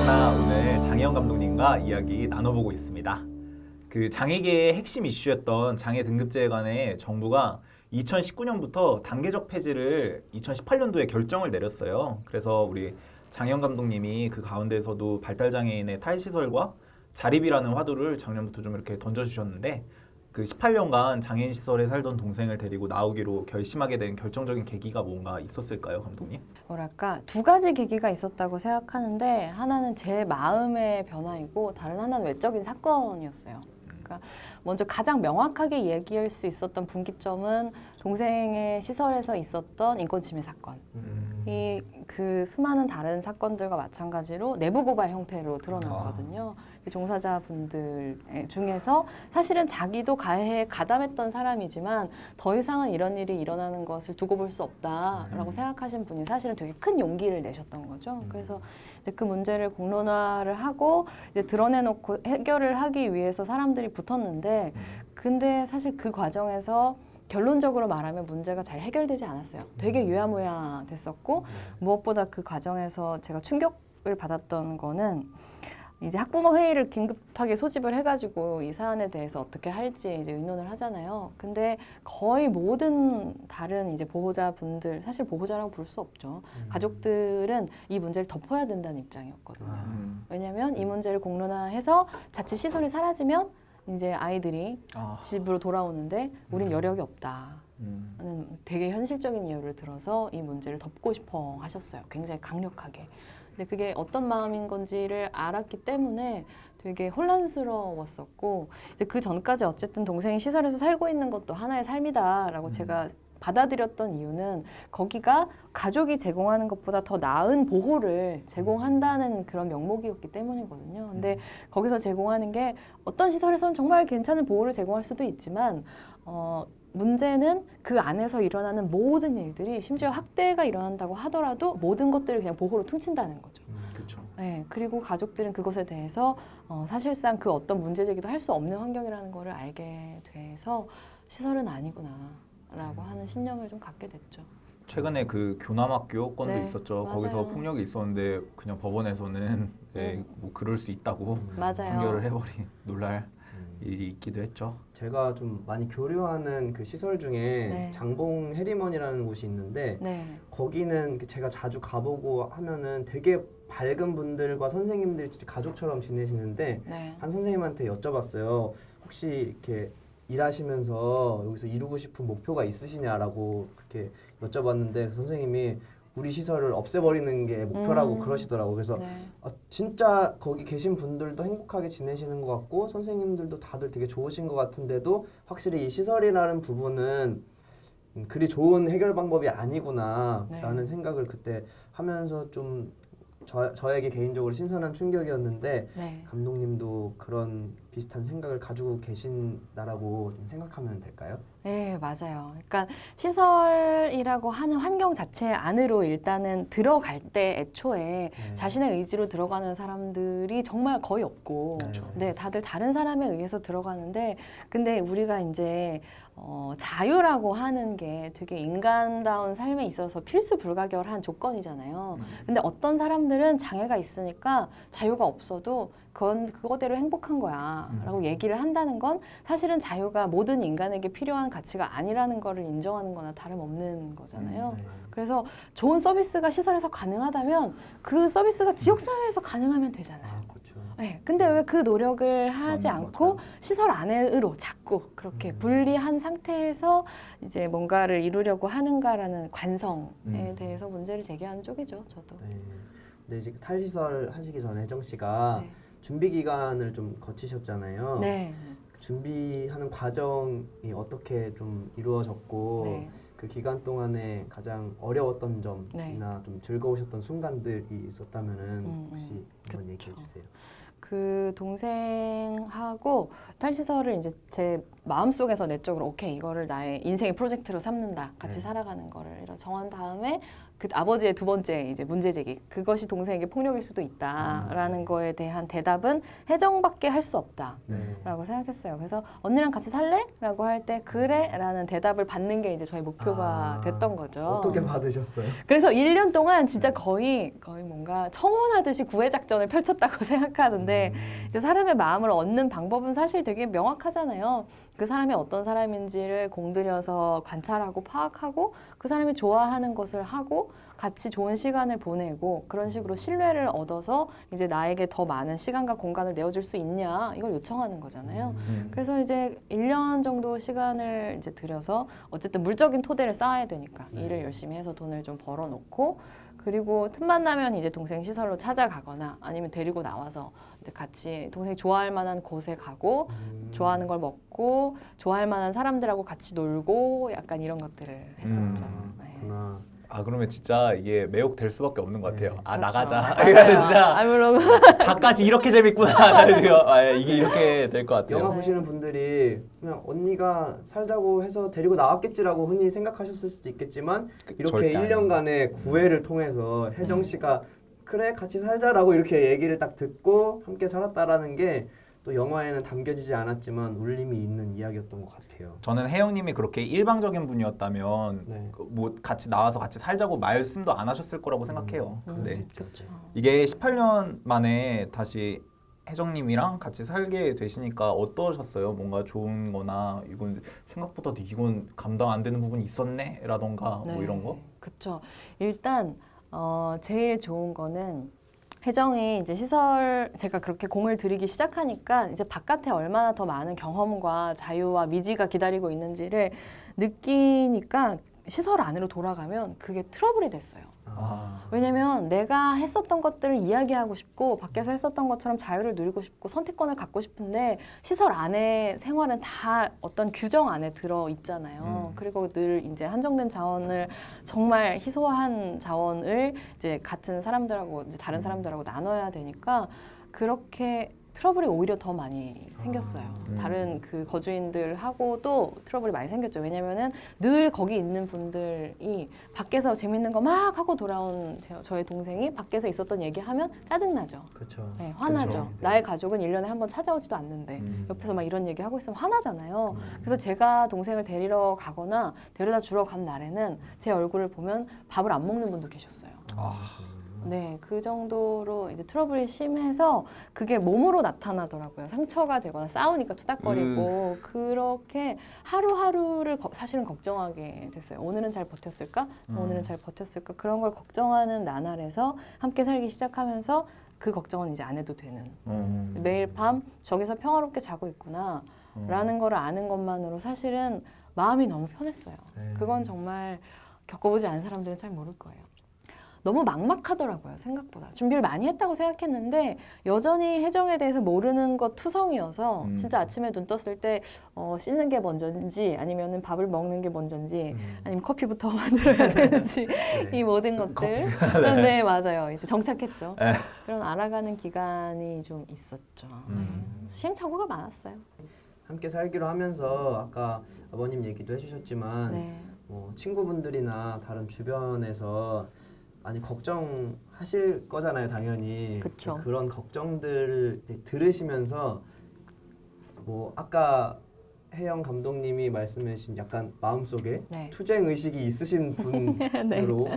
장나 오늘 장혜영 감독님과 이야기 나눠보고 있습니다. 그 장애계의 핵심 이슈였던 장애 등급제에 관해 정부가 2019년부터 단계적 폐지를 2018년도에 결정을 내렸어요. 그래서 우리 장혜영 감독님이 그 가운데서도 발달장애인의 탈시설과 자립이라는 화두를 작년부터 좀 이렇게 던져주셨는데 그 18년간 장애인 시설에 살던 동생을 데리고 나오기로 결심하게 된 결정적인 계기가 뭔가 있었을까요, 감독님? 뭐랄까 두 가지 계기가 있었다고 생각하는데 하나는 제 마음의 변화이고 다른 하나는 외적인 사건이었어요. 그러니까 먼저 가장 명확하게 얘기할 수 있었던 분기점은 동생의 시설에서 있었던 인권침해 사건. 이 그 수많은 다른 사건들과 마찬가지로 내부 고발 형태로 드러나거든요. 종사자분들 중에서 사실은 자기도 가해에 가담했던 사람이지만 더 이상은 이런 일이 일어나는 것을 두고 볼 수 없다라고 생각하신 분이 사실은 되게 큰 용기를 내셨던 거죠. 그래서 이제 그 문제를 공론화를 하고 이제 드러내놓고 해결을 하기 위해서 사람들이 붙었는데 근데 사실 그 과정에서 결론적으로 말하면 문제가 잘 해결되지 않았어요. 되게 유야무야 됐었고 무엇보다 그 과정에서 제가 충격을 받았던 거는 이제 학부모 회의를 긴급하게 소집을 해가지고 이 사안에 대해서 어떻게 할지 이제 의논을 하잖아요. 근데 거의 모든 다른 이제 보호자분들, 사실 보호자라고 부를 수 없죠. 가족들은 이 문제를 덮어야 된다는 입장이었거든요. 왜냐하면 이 문제를 공론화해서 자칫 시설이 사라지면 이제 아이들이 집으로 돌아오는데 우린 여력이 없다. 는 되게 현실적인 이유를 들어서 이 문제를 덮고 싶어 하셨어요. 굉장히 강력하게. 근데 그게 어떤 마음인 건지를 알았기 때문에 되게 혼란스러웠었고 이제 그 전까지 어쨌든 동생이 시설에서 살고 있는 것도 하나의 삶이다라고 제가 받아들였던 이유는 거기가 가족이 제공하는 것보다 더 나은 보호를 제공한다는 그런 명목이었기 때문이거든요. 근데 거기서 제공하는 게 어떤 시설에서는 정말 괜찮은 보호를 제공할 수도 있지만 문제는 그 안에서 일어나는 모든 일들이 심지어 학대가 일어난다고 하더라도 모든 것들을 그냥 보호로 퉁친다는 거죠. 그렇죠. 네, 그리고 가족들은 그것에 대해서 사실상 그 어떤 문제 제기도 할 수 없는 환경이라는 거를 알게 돼서 시설은 아니구나라고 하는 신념을 좀 갖게 됐죠. 최근에 그 교남학교 건도 네, 있었죠. 맞아요. 거기서 폭력이 있었는데 그냥 법원에서는 뭐 그럴 수 있다고 맞아요. 판결을 해버린 놀랄 일이 있기도 했죠. 제가 좀 많이 교류하는 그 시설 중에 네. 장봉 해리먼이라는 곳이 있는데 네. 거기는 제가 자주 가보고 하면은 되게 밝은 분들과 선생님들이 진짜 가족처럼 지내시는데 네. 한 선생님한테 여쭤봤어요. 혹시 이렇게 일하시면서 여기서 이루고 싶은 목표가 있으시냐라고 그렇게 여쭤봤는데 그 선생님이 우리 시설을 없애버리는 게 목표라고 그러시더라고요. 그래서 네. 진짜 거기 계신 분들도 행복하게 지내시는 것 같고 선생님들도 다들 되게 좋으신 것 같은데도 확실히 이 시설이라는 부분은 그리 좋은 해결 방법이 아니구나라는 생각을 그때 하면서 좀 저에게 개인적으로 신선한 충격이었는데 네. 감독님도 그런 비슷한 생각을 가지고 계신다라고 좀 생각하면 될까요? 네, 맞아요. 그러니까 시설이라고 하는 환경 자체 안으로 일단은 들어갈 때 애초에 자신의 의지로 들어가는 사람들이 정말 거의 없고, 네, 다들 다른 사람에 의해서 들어가는데, 근데 우리가 이제 자유라고 하는 게 되게 인간다운 삶에 있어서 필수 불가결한 조건이잖아요. 근데 어떤 사람들은 장애가 있으니까 자유가 없어도 그건 그거대로 행복한 거야 라고 얘기를 한다는 건 사실은 자유가 모든 인간에게 필요한 가치가 아니라는 거를 인정하는 거나 다름없는 거잖아요. 그래서 좋은 서비스가 시설에서 가능하다면 그 서비스가 지역사회에서 가능하면 되잖아요. 그렇죠. 네, 근데 왜 그 노력을 하지 않고 시설 안으로 자꾸 그렇게 분리한 상태에서 이제 뭔가를 이루려고 하는가라는 관성에 대해서 문제를 제기하는 쪽이죠, 저도. 네. 근데 이제 탈시설 하시기 전에 혜정 씨가 네. 준비 기간을 좀 거치셨잖아요. 네. 준비하는 과정이 어떻게 좀 이루어졌고 네. 그 기간 동안에 가장 어려웠던 네. 점이나 좀 즐거우셨던 순간들이 있었다면은 혹시 한번 얘기해 주세요. 그 동생하고 탈시설을 이제 제 마음속에서 내적으로 오케이 이거를 나의 인생의 프로젝트로 삼는다 같이 살아가는 거를 이렇게 정한 다음에 그 아버지의 두 번째 이제 문제 제기, 그것이 동생에게 폭력일 수도 있다라는 거에 대한 대답은 혜정밖에 할 수 없다라고 네. 생각했어요. 그래서 언니랑 같이 살래?라고 할 때 그래라는 대답을 받는 게 이제 저희 목표가 됐던 거죠. 어떻게 받으셨어요? 그래서 1년 동안 진짜 거의 뭔가 청혼하듯이 구애 작전을 펼쳤다고 생각하는데 이제 사람의 마음을 얻는 방법은 사실 되게 명확하잖아요. 그 사람이 어떤 사람인지를 공들여서 관찰하고 파악하고 그 사람이 좋아하는 것을 하고 같이 좋은 시간을 보내고 그런 식으로 신뢰를 얻어서 이제 나에게 더 많은 시간과 공간을 내어줄 수 있냐 이걸 요청하는 거잖아요. 그래서 이제 1년 정도 시간을 이제 들여서 어쨌든 물적인 토대를 쌓아야 되니까 일을 열심히 해서 돈을 좀 벌어놓고 그리고 틈만 나면 이제 동생 시설로 찾아가거나 아니면 데리고 나와서 이제 같이 동생이 좋아할 만한 곳에 가고 좋아하는 걸 먹고 좋아할 만한 사람들하고 같이 놀고 약간 이런 것들을 했었죠. 네. 그렇구나. 아 그러면 진짜 이게 매혹 될 수밖에 없는 것 같아요. 네. 아 그렇죠. 나가자. 맞아요. 진짜 아, 물론 바깥이 이렇게 재밌구나. 이게 이렇게 될 것 같아요. 영화 보시는 분들이 그냥 언니가 살자고 해서 데리고 나왔겠지라고 흔히 생각하셨을 수도 있겠지만 이렇게 절대 1년간의 구애를 통해서 혜정 씨가 그래 같이 살자라고 이렇게 얘기를 딱 듣고 함께 살았다라는 게 또 영화에는 담겨지지 않았지만 울림이 있는 이야기였던 것 같아요. 저는 혜영님이 그렇게 일방적인 분이었다면 네. 뭐 같이 나와서 같이 살자고 말씀도 안 하셨을 거라고 생각해요. 그럴 수 네. 있죠. 이게 18년 만에 다시 혜정님이랑 같이 살게 되시니까 어떠셨어요? 뭔가 좋은 거나 이건 생각보다도 이건 감당 안 되는 부분이 있었네? 라던가 뭐 이런 거? 그렇죠. 일단 제일 좋은 거는 혜정이 이제 시설 제가 그렇게 공을 들이기 시작하니까 이제 바깥에 얼마나 더 많은 경험과 자유와 미지가 기다리고 있는지를 느끼니까 시설 안으로 돌아가면 그게 트러블이 됐어요. 왜냐면 내가 했었던 것들을 이야기하고 싶고 밖에서 했었던 것처럼 자유를 누리고 싶고 선택권을 갖고 싶은데 시설 안에 생활은 다 어떤 규정 안에 들어 있잖아요. 그리고 늘 이제 한정된 자원을 정말 희소한 자원을 이제 같은 사람들하고 이제 다른 사람들하고 나눠야 되니까 그렇게 트러블이 오히려 더 많이 생겼어요. 다른 그 거주인들하고도 트러블이 많이 생겼죠. 왜냐면은 늘 거기 있는 분들이 밖에서 재밌는 거 막 하고 돌아온 저의 동생이 밖에서 있었던 얘기하면 짜증나죠. 그렇죠. 네, 화나죠. 그쵸. 나의 가족은 1년에 한 번 찾아오지도 않는데 옆에서 막 이런 얘기 하고 있으면 화나잖아요. 그래서 제가 동생을 데리러 가거나 데려다 주러 간 날에는 제 얼굴을 보면 밥을 안 먹는 분도 계셨어요. 네, 그 정도로 이제 트러블이 심해서 그게 몸으로 나타나더라고요. 상처가 되거나 싸우니까 투닥거리고 그렇게 하루하루를 사실은 걱정하게 됐어요. 오늘은 잘 버텼을까? 오늘은 잘 버텼을까? 그런 걸 걱정하는 나날에서 함께 살기 시작하면서 그 걱정은 이제 안 해도 되는. 매일 밤 저기서 평화롭게 자고 있구나 라는 거를 아는 것만으로 사실은 마음이 너무 편했어요. 그건 정말 겪어보지 않은 사람들은 잘 모를 거예요. 너무 막막하더라고요. 생각보다. 준비를 많이 했다고 생각했는데 여전히 혜정에 대해서 모르는 것 투성이어서 진짜 아침에 눈 떴을 때 씻는 게 먼저인지 아니면 밥을 먹는 게 먼저인지 아니면 커피부터 만들어야 되는지 이 모든 것들 네 맞아요. 이제 정착했죠. 그런 알아가는 기간이 좀 있었죠. 시행착오가 많았어요. 함께 살기로 하면서 아까 아버님 얘기도 해주셨지만 네. 뭐 친구분들이나 다른 주변에서 많이 걱정하실 거잖아요, 당연히. 그쵸. 그런 걱정들을 들으시면서 뭐 아까 혜영 감독님이 말씀해주신 약간 마음속에 네. 투쟁 의식이 있으신 분으로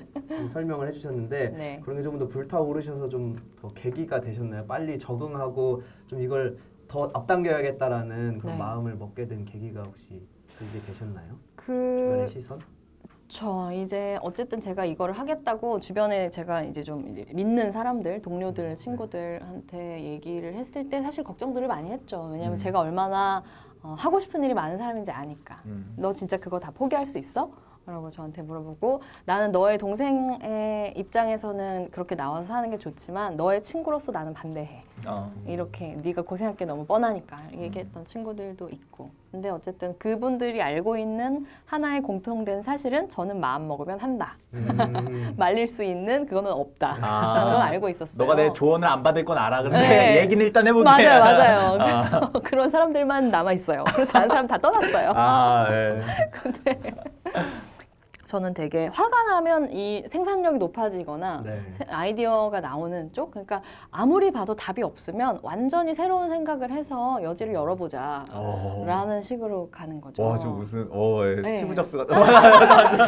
설명을 해주셨는데 네. 그런 게 조금 더 불타오르셔서 좀 더 계기가 되셨나요? 빨리 적응하고 좀 이걸 더 앞당겨야겠다라는 그런 네. 마음을 먹게 된 계기가 혹시 그게 되셨나요? 그 주변의 시선? 저 이제 어쨌든 제가 이거를 하겠다고 주변에 제가 이제 좀 이제 믿는 사람들, 동료들, 친구들한테 얘기를 했을 때 사실 걱정들을 많이 했죠. 왜냐하면 제가 얼마나 하고 싶은 일이 많은 사람인지 아니까. 너 진짜 그거 다 포기할 수 있어? 라고 저한테 물어보고 나는 너의 동생의 입장에서는 그렇게 나와서 사는 게 좋지만 너의 친구로서 나는 반대해. 이렇게 네가 고생할 게 너무 뻔하니까 얘기했던 친구들도 있고 근데 어쨌든 그분들이 알고 있는 하나의 공통된 사실은 저는 마음 먹으면 한다. 말릴 수 있는 그거는 없다. 라는 건 알고 있었어요. 너가 내 조언을 안 받을 건 알아. 그런데 네. 얘기는 일단 해볼게. 맞아요. 그래서 그런 사람들만 남아있어요. 그렇지 않은 사람 다 떠났어요. 네. 저는 되게 화가 나면 이 생산력이 높아지거나 네. 아이디어가 나오는 쪽. 그러니까 아무리 봐도 답이 없으면 완전히 새로운 생각을 해서 여지를 열어보자. 라는 식으로 가는 거죠. 와, 저 무슨 스티브 네. 잡스 같은.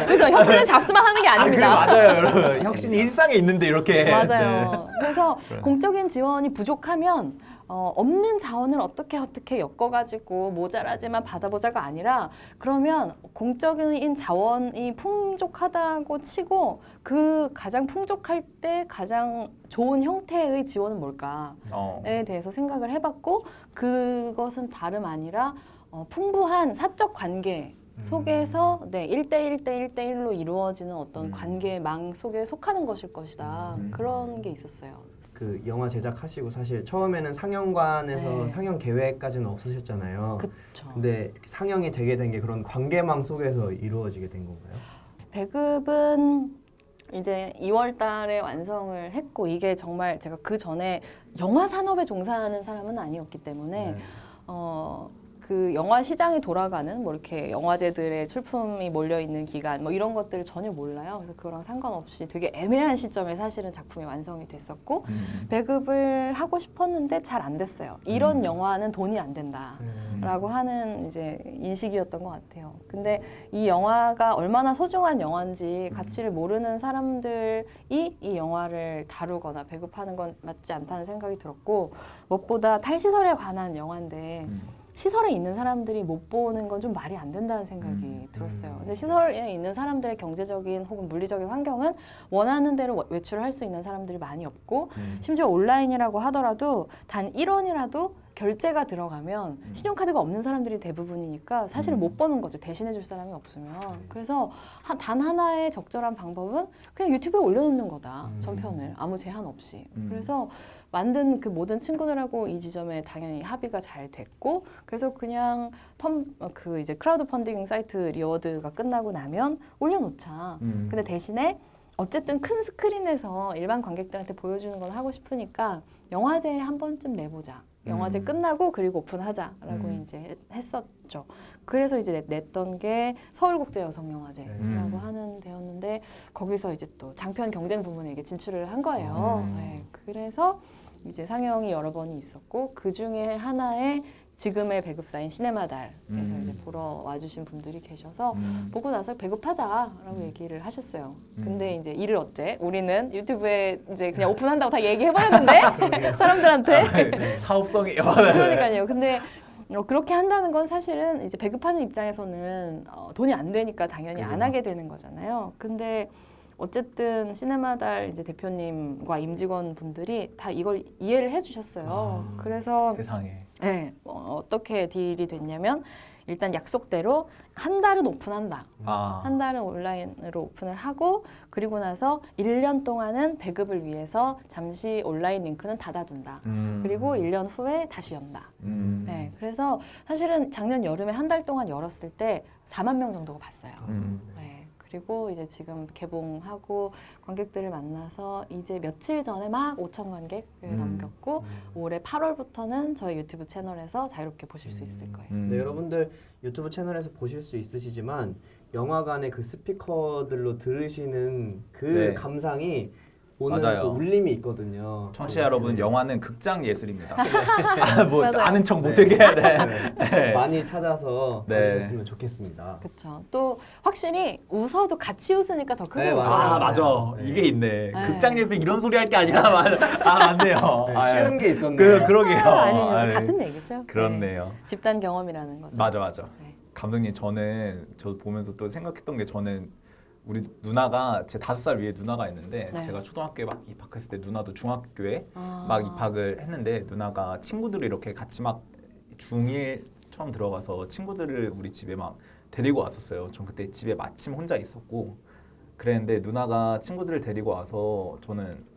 그래서 혁신은 잡스만 하는 게 아닙니다. 그래, 맞아요, 여러분. 혁신이 일상에 있는데 이렇게. 맞아요. 그래서 그래. 공적인 지원이 부족하면 없는 자원을 어떻게 엮어가지고 모자라지만 받아보자가 아니라 그러면 공적인 자원이 풍족하다고 치고 그 가장 풍족할 때 가장 좋은 형태의 지원은 뭘까에 대해서 생각을 해봤고 그것은 다름 아니라 풍부한 사적 관계 속에서 네, 1대1로 이루어지는 어떤 관계망 속에 속하는 것일 것이다. 그런 게 있었어요. 그 영화 제작하시고 사실 처음에는 상영관에서 네. 상영 계획까지는 없으셨잖아요. 그쵸. 근데 상영이 되게 된 게 그런 관계망 속에서 이루어지게 된 건가요? 배급은 이제 2월 달에 완성을 했고 이게 정말 제가 그 전에 영화 산업에 종사하는 사람은 아니었기 때문에 그 영화 시장이 돌아가는 뭐 이렇게 영화제들의 출품이 몰려 있는 기간 뭐 이런 것들을 전혀 몰라요. 그래서 그거랑 상관없이 되게 애매한 시점에 사실은 작품이 완성이 됐었고 배급을 하고 싶었는데 잘 안 됐어요. 이런 영화는 돈이 안 된다라고 하는 이제 인식이었던 것 같아요. 근데 이 영화가 얼마나 소중한 영화인지 가치를 모르는 사람들이 이 영화를 다루거나 배급하는 건 맞지 않다는 생각이 들었고 무엇보다 탈시설에 관한 영화인데 시설에 있는 사람들이 못 보는 건 좀 말이 안 된다는 생각이 들었어요. 근데 시설에 있는 사람들의 경제적인 혹은 물리적인 환경은 원하는 대로 외출을 할 수 있는 사람들이 많이 없고 심지어 온라인이라고 하더라도 단 1원이라도 결제가 들어가면 신용카드가 없는 사람들이 대부분이니까 사실은 못 버는 거죠. 대신해 줄 사람이 없으면. 그래서 단 하나의 적절한 방법은 그냥 유튜브에 올려놓는 거다. 전편을 아무 제한 없이. 그래서 만든 그 모든 친구들하고 이 지점에 당연히 합의가 잘 됐고 그래서 그냥 그 이제 크라우드 펀딩 사이트 리워드가 끝나고 나면 올려놓자. 근데 대신에 어쨌든 큰 스크린에서 일반 관객들한테 보여주는 건 하고 싶으니까 영화제에 한 번쯤 내보자. 영화제 끝나고 그리고 오픈하자라고 이제 했었죠. 그래서 이제 냈던 게 서울국제여성영화제라고 하는 데였는데 거기서 이제 또 장편 경쟁 부문에 이게 진출을 한 거예요. 네, 그래서 이제 상영이 여러 번이 있었고 그 중에 하나에 지금의 배급사인 시네마달에서 이제 보러 와주신 분들이 계셔서 보고 나서 배급하자라고 얘기를 하셨어요. 근데 이제 이를 어째 우리는 유튜브에 이제 그냥 오픈한다고 다 얘기해버렸는데 사람들한테 사업성이. 그러니까요. 근데 그렇게 한다는 건 사실은 이제 배급하는 입장에서는 돈이 안 되니까 당연히 안 하게 되는 거잖아요. 근데 어쨌든 시네마달 이제 대표님과 임직원 분들이 다 이걸 이해를 해주셨어요. 그래서 세상에. 네, 어떻게 딜이 됐냐면 일단 약속대로 한 달은 오픈한다. 한 달은 온라인으로 오픈을 하고 그리고 나서 1년 동안은 배급을 위해서 잠시 온라인 링크는 닫아둔다. 그리고 1년 후에 다시 연다. 네, 그래서 사실은 작년 여름에 한 달 동안 열었을 때 4만 명 정도가 봤어요. 네. 그리고 이제 지금 개봉하고 관객들을 만나서 이제 며칠 전에 막 5천 관객을 넘겼고 올해 8월부터는 저희 유튜브 채널에서 자유롭게 보실 수 있을 거예요. 네, 여러분들 유튜브 채널에서 보실 수 있으시지만 영화관의 그 스피커들로 들으시는 그 네. 감상이 오는 맞아요. 또 울림이 있거든요. 청취자 여러분, 영화는 극장 예술입니다. 뭐 맞아요. 아는 척 못 얘기해야 돼. 네. 많이 찾아서 네. 봐주셨으면 좋겠습니다. 그렇죠. 또 확실히 웃어도 같이 웃으니까 더 크게 네, 웃어요. 아, 맞아. 네. 이게 있네. 네. 극장 예술 이런 소리 할 게 아니라 맞네요. 네, 아, 쉬운 게 있었네요. 그러게요. 아니면 아유, 같은 얘기죠. 그렇네요. 네. 집단 경험이라는 거죠. 맞아. 네. 감독님, 저 보면서 또 생각했던 게 저는 우리 누나가 제 5살 위에 누나가 있는데 네. 제가 초등학교에 막 입학했을 때 누나도 중학교에 아. 막 입학을 했는데 누나가 친구들이 이렇게 같이 막 중1 처음 들어가서 친구들을 우리 집에 막 데리고 왔었어요. 전 그때 집에 마침 혼자 있었고 그랬는데 누나가 친구들을 데리고 와서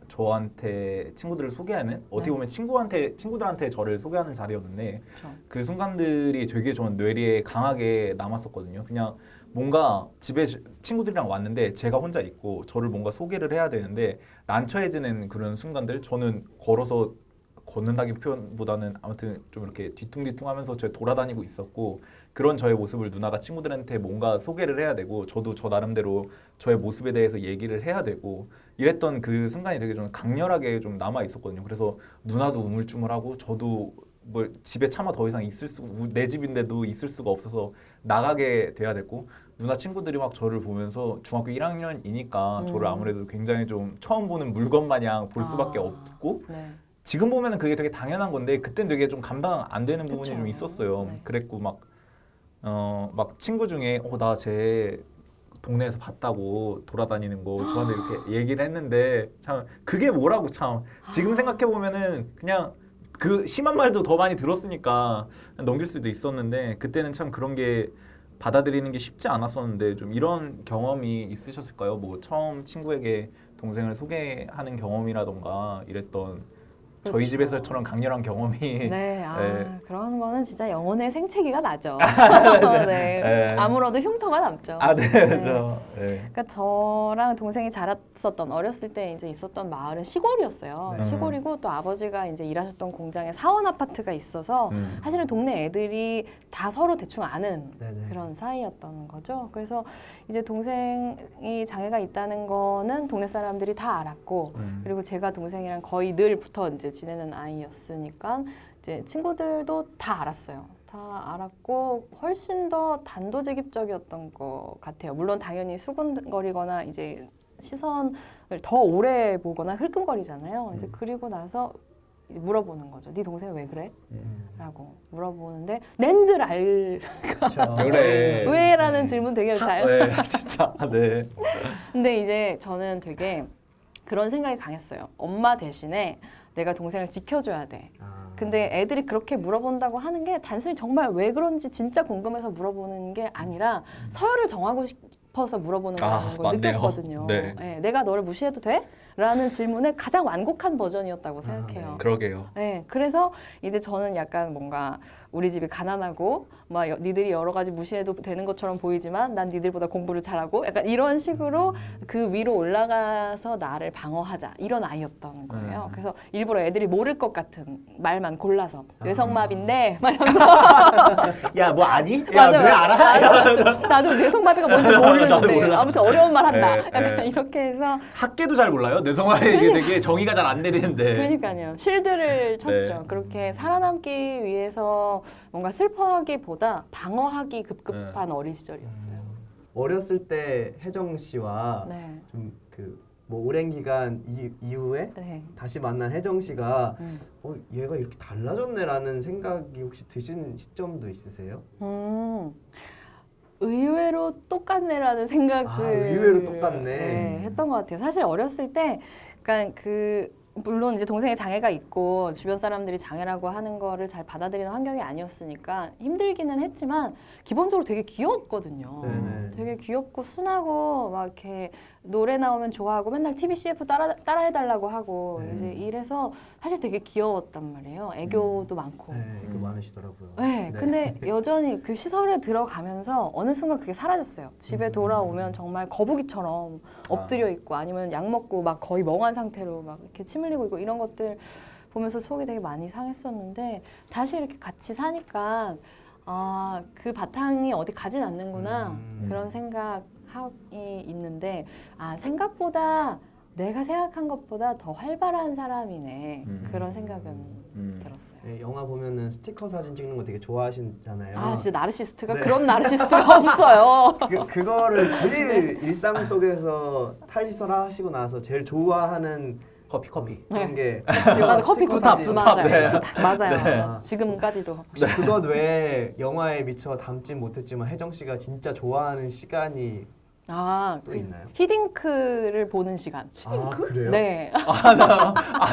저한테 친구들을 소개하는 어떻게 보면 친구들한테 저를 소개하는 자리였는데 그렇죠. 그 순간들이 되게 저는 뇌리에 강하게 남았었거든요. 그냥 뭔가 집에 친구들이랑 왔는데 제가 혼자 있고 저를 뭔가 소개를 해야 되는데 난처해지는 그런 순간들 저는 걷는다기 표현보다는 아무튼 좀 이렇게 뒤뚱뒤뚱하면서 저희 돌아다니고 있었고 그런 저의 모습을 누나가 친구들한테 뭔가 소개를 해야 되고 저도 저 나름대로 저의 모습에 대해서 얘기를 해야 되고 이랬던 그 순간이 되게 좀 강렬하게 좀 남아 있었거든요. 그래서 누나도 우물쭈물하고 저도 뭐 집에 차마 더 이상 내 집인데도 있을 수가 없어서 나가게 돼야 됐고 누나 친구들이 막 저를 보면서 중학교 1학년이니까 저를 아무래도 굉장히 좀 처음 보는 물건 마냥 볼 수밖에 없고 네. 지금 보면은 그게 되게 당연한 건데 그땐 되게 좀 감당 안 되는 부분이 그쵸. 좀 있었어요. 네. 그랬고 막 친구 중에 나 쟤 동네에서 봤다고 돌아다니는 거 저한테 이렇게 얘기를 했는데 참 그게 뭐라고 참 지금 생각해 보면은 그냥 그 심한 말도 더 많이 들었으니까 넘길 수도 있었는데 그때는 참 그런 게 받아들이는 게 쉽지 않았었는데 좀 이런 경험이 있으셨을까요? 뭐 처음 친구에게 동생을 소개하는 경험이라던가 이랬던 저희 그렇죠. 집에서처럼 강렬한 경험이 네, 네. 그런 거는 진짜 영혼의 생채기가 나죠. 네. 네. 아무로도 흉터가 남죠. 네, 그렇죠. 네. 그러니까 저랑 동생이 자랐었던 어렸을 때 이제 있었던 마을은 시골이었어요. 네. 시골이고 또 아버지가 이제 일하셨던 공장에 사원 아파트가 있어서 사실은 동네 애들이 다 서로 대충 아는 네네. 그런 사이였던 거죠. 그래서 이제 동생이 장애가 있다는 거는 동네 사람들이 다 알았고 그리고 제가 동생이랑 거의 늘 붙어 이제 지내는 아이였으니까 이제 친구들도 다 알았어요. 다 알았고 훨씬 더 단도직입적이었던 것 같아요. 물론 당연히 수군거리거나 이제 시선을 더 오래 보거나 흘끔거리잖아요. 이제 그리고 나서 이제 물어보는 거죠. 네 동생 왜 그래? 라고 물어보는데 낸들 알 그렇죠. 그래. 왜라는 질문 되게 잘. 네, 진짜. 네. 근데 이제 저는 되게 그런 생각이 강했어요. 엄마 대신에 내가 동생을 지켜줘야 돼. 근데 애들이 그렇게 물어본다고 하는 게 단순히 정말 왜 그런지 진짜 궁금해서 물어보는 게 아니라 서열을 정하고 싶어서 물어보는 거라는 걸 맞네요. 느꼈거든요. 네. 네, 내가 너를 무시해도 돼? 라는 질문의 가장 완곡한 버전이었다고 생각해요. 네. 그러게요. 네, 그래서 이제 저는 약간 뭔가 우리 집이 가난하고 막 니들이 여러 가지 무시해도 되는 것처럼 보이지만 난 니들보다 공부를 잘하고 약간 이런 식으로 그 위로 올라가서 나를 방어하자 이런 아이였던 거예요. 그래서 일부러 애들이 모를 것 같은 말만 골라서 뇌성마비인데 막 이러면서 야, 뭐 아니? 야, 맞아요. 왜 알아? 맞아요. 나도 뇌성마비가 뭔지 나도 모르는데 몰라. 아무튼 어려운 말 한다. 네, 약간 네. 이렇게 해서 학계도 잘 몰라요. 뇌성마비 이게 되게 정의가 잘 안 내리는데. 그러니까요. 실드를 쳤죠. 네. 그렇게 살아남기 위해서 뭔가 슬퍼하기보다 방어하기 급급한 어린 시절이었어요. 어렸을 때 혜정 씨와 네. 좀 그 뭐 오랜 기간 이후에 네. 다시 만난 혜정 씨가 얘가 이렇게 달라졌네라는 생각이 혹시 드신 시점도 있으세요? 의외로 똑같네라는 생각을 의외로 똑같네. 네, 했던 것 같아요. 사실 어렸을 때, 그러니까 물론 이제 동생의 장애가 있고 주변 사람들이 장애라고 하는 거를 잘 받아들이는 환경이 아니었으니까 힘들기는 했지만 기본적으로 되게 귀여웠거든요. 네네. 되게 귀엽고 순하고 막 이렇게 노래 나오면 좋아하고 맨날 TV CF 따라 해달라고 하고 네. 이제 이래서 사실 되게 귀여웠단 말이에요. 애교도 많고. 네, 그 많으시더라고요. 네, 근데 여전히 그 시설에 들어가면서 어느 순간 그게 사라졌어요. 집에 돌아오면 정말 거북이처럼 엎드려 있고 아니면 약 먹고 막 거의 멍한 상태로 막 이렇게 침 흘리고 있고 이런 것들 보면서 속이 되게 많이 상했었는데 다시 이렇게 같이 사니까 그 바탕이 어디 가진 않는구나 그런 생각이 있는데 생각보다 내가 생각한 것보다 더 활발한 사람이네 그런 생각은 들었어요. 네, 영화 보면은 스티커 사진 찍는 거 되게 좋아하시잖아요. 진짜 나르시스트가 네. 그런 나르시스트가 없어요. 그거를 제일 일상 속에서 탈시설하시고 나서 제일 좋아하는 커피. 그런 게 맞아, 커피 스티커 굿탑 사진. 맞아요. 네. 맞아요. 네. 지금까지도. 혹시 그것 외에 영화에 미처 담진 못했지만 혜정 씨가 진짜 좋아하는 시간이 또 있나요? 히딩크를 보는 시간. 그래요? 네.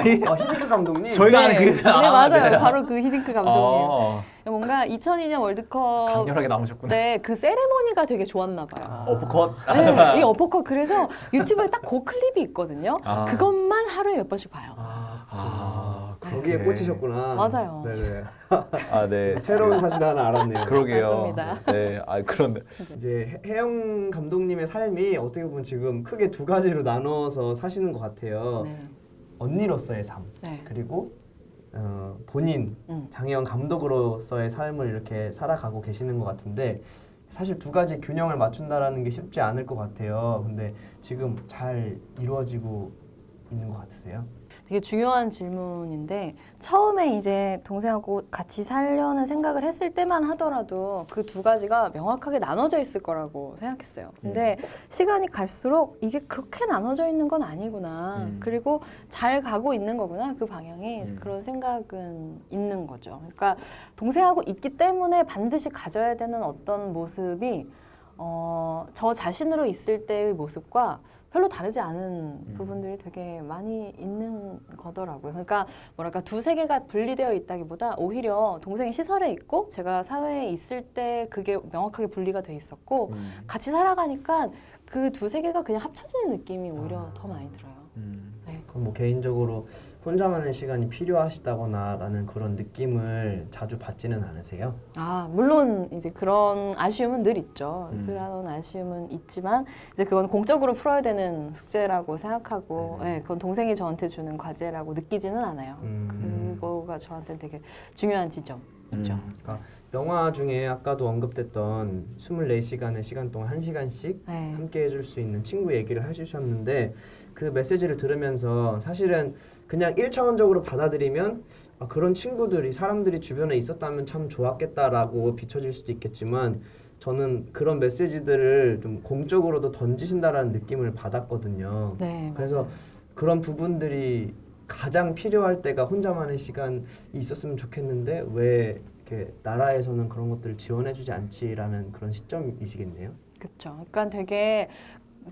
히딩크 감독님. 저희가 아는 네. 그게 네, 맞아요. 바로 그 히딩크 감독님. 아, 뭔가 2002년 월드컵 강렬하게 나오셨구나. 네, 그 세레모니가 되게 좋았나 봐요. 어퍼컷. 네, 이 어퍼컷 그래서 유튜브에 딱 그 클립이 있거든요. 그것만 하루에 몇 번씩 봐요. 거기에 그렇게. 꽂히셨구나. 맞아요. 네네. 네. 새로운 사실 하나 알았네요. 그러게요. 맞습니다. 네. 그런데 이제 혜영 감독님의 삶이 어떻게 보면 지금 크게 두 가지로 나눠서 사시는 것 같아요. 네. 언니로서의 삶 네. 그리고 본인 장혜영 감독으로서의 삶을 이렇게 살아가고 계시는 것 같은데 사실 두 가지 균형을 맞춘다라는 게 쉽지 않을 것 같아요. 근데 지금 잘 이루어지고 있는 것 같으세요? 되게 중요한 질문인데 처음에 이제 동생하고 같이 살려는 생각을 했을 때만 하더라도 그 두 가지가 명확하게 나눠져 있을 거라고 생각했어요. 근데 시간이 갈수록 이게 그렇게 나눠져 있는 건 아니구나. 그리고 잘 가고 있는 거구나. 그 방향이 그런 생각은 있는 거죠. 그러니까 동생하고 있기 때문에 반드시 가져야 되는 어떤 모습이 저 자신으로 있을 때의 모습과 별로 다르지 않은 부분들이 되게 많이 있는 거더라고요. 그러니까 뭐랄까 두 세계가 분리되어 있다기보다 오히려 동생이 시설에 있고 제가 사회에 있을 때 그게 명확하게 분리가 돼 있었고 같이 살아가니까 그 두 세계가 그냥 합쳐지는 느낌이 오히려 더 많이 들어요. 네. 그럼 뭐 개인적으로 혼자만의 시간이 필요하시다거나라는 그런 느낌을 자주 받지는 않으세요? 물론 이제 그런 아쉬움은 늘 있죠. 그런 아쉬움은 있지만 이제 그건 공적으로 풀어야 되는 숙제라고 생각하고, 네, 그건 동생이 저한테 주는 과제라고 느끼지는 않아요. 그거가 저한테 되게 중요한 지점이죠. 그러니까 영화 중에 아까도 언급됐던 24시간의 시간 동안 1시간씩 네. 함께 해줄 수 있는 친구 얘기를 해주셨는데 그 메시지를 들으면서 사실은 그냥 1차원적으로 받아들이면 그런 친구들이 사람들이 주변에 있었다면 참 좋았겠다라고 비춰질 수도 있겠지만 저는 그런 메시지들을 좀 공적으로도 던지신다라는 느낌을 받았거든요. 네, 그래서 맞아요. 그런 부분들이 가장 필요할 때가 혼자만의 시간이 있었으면 좋겠는데 왜 이렇게 나라에서는 그런 것들을 지원해주지 않지라는 그런 시점이시겠네요. 그렇죠. 그러니까 되게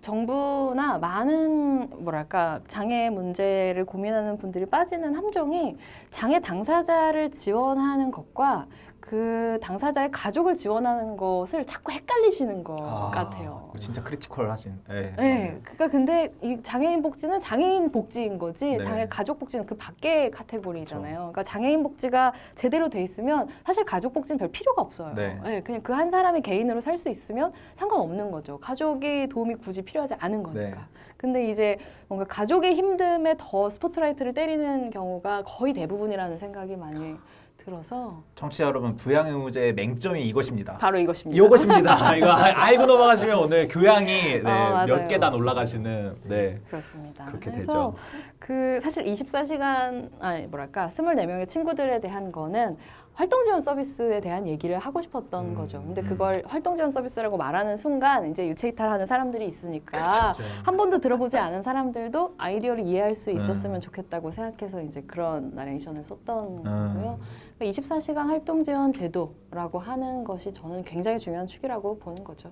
정부나 많은 뭐랄까 장애 문제를 고민하는 분들이 빠지는 함정이 장애 당사자를 지원하는 것과 그 당사자의 가족을 지원하는 것을 자꾸 헷갈리시는 것 같아요. 진짜 크리티컬하신. 네. 네, 그러니까 근데 이 장애인 복지는 장애인 복지인 거지 네. 장애 가족 복지는 그 밖의 카테고리잖아요. 그러니까 장애인 복지가 제대로 돼 있으면 사실 가족 복지는 별 필요가 없어요. 네. 네, 그냥 그 한 사람이 개인으로 살 수 있으면 상관없는 거죠. 가족이 도움이 굳이 필요하지 않은 거니까. 네. 근데 이제 뭔가 가족의 힘듦에 더 스포트라이트를 때리는 경우가 거의 대부분이라는 생각이 많이 들어서 청취자 여러분, 부양 의무제의 맹점이 이것입니다. 바로 이것입니다. 이것입니다. 이거 알고 넘어가시면 오늘 교양이 맞아요. 몇 계단 올라가시는. 네. 그렇습니다. 그렇게 그래서 되죠. 그 사실 24시간 뭐랄까 24명의 친구들에 대한 거는 활동 지원 서비스에 대한 얘기를 하고 싶었던 거죠. 근데 그걸 활동 지원 서비스라고 말하는 순간 이제 유체이탈하는 사람들이 있으니까 그렇죠. 한 번도 들어보지 않은 사람들도 아이디어를 이해할 수 있었으면 좋겠다고 생각해서 이제 그런 나레이션을 썼던 거고요. 24시간 활동 지원 제도라고 하는 것이 저는 굉장히 중요한 축이라고 보는 거죠.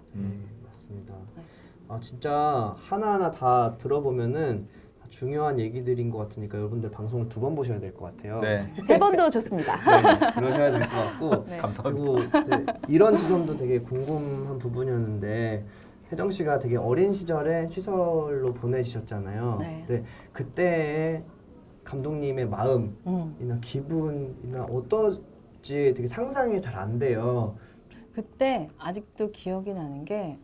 맞습니다. 네. 진짜 하나하나 다 들어보면은 중요한 얘기들인 것 같으니까 여러분들 방송을 2번 보셔야 될 것 같아요. 네. 3번도 좋습니다. 네, 그러셔야 될 것 같고 네. 감사합니다. 그리고 이런 지점도 되게 궁금한 부분이었는데 혜정 씨가 되게 어린 시절에 시설로 보내지셨잖아요. 네. 근데 그때 감독님의 마음이나 기분이나 어떨지 되게 상상이 잘 안 돼요. 그때 아직도 기억이 나는 게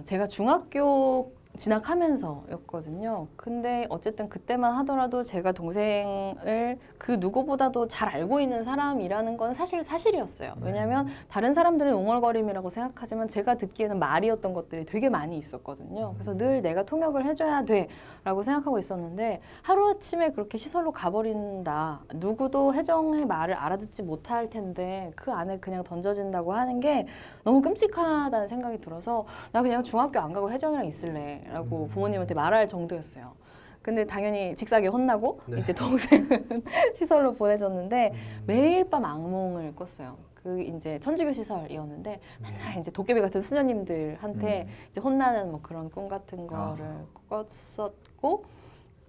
제가 중학교 진학하면서였거든요. 근데 어쨌든 그때만 하더라도 제가 동생을 그 누구보다도 잘 알고 있는 사람이라는 건 사실이었어요. 왜냐하면 다른 사람들은 웅얼거림이라고 생각하지만 제가 듣기에는 말이었던 것들이 되게 많이 있었거든요. 그래서 늘 내가 통역을 해줘야 돼라고 생각하고 있었는데 하루아침에 그렇게 시설로 가버린다. 누구도 혜정의 말을 알아듣지 못할 텐데 그 안에 그냥 던져진다고 하는 게 너무 끔찍하다는 생각이 들어서 나 그냥 중학교 안 가고 혜정이랑 있을래 라고 부모님한테 말할 정도였어요. 근데 당연히 직사게 혼나고 네. 이제 동생은 시설로 보내줬는데 매일 밤 악몽을 꿨어요. 그 이제 천주교 시설이었는데 맨날 이제 도깨비 같은 수녀님들한테 이제 혼나는 뭐 그런 꿈 같은 거를 꿨었고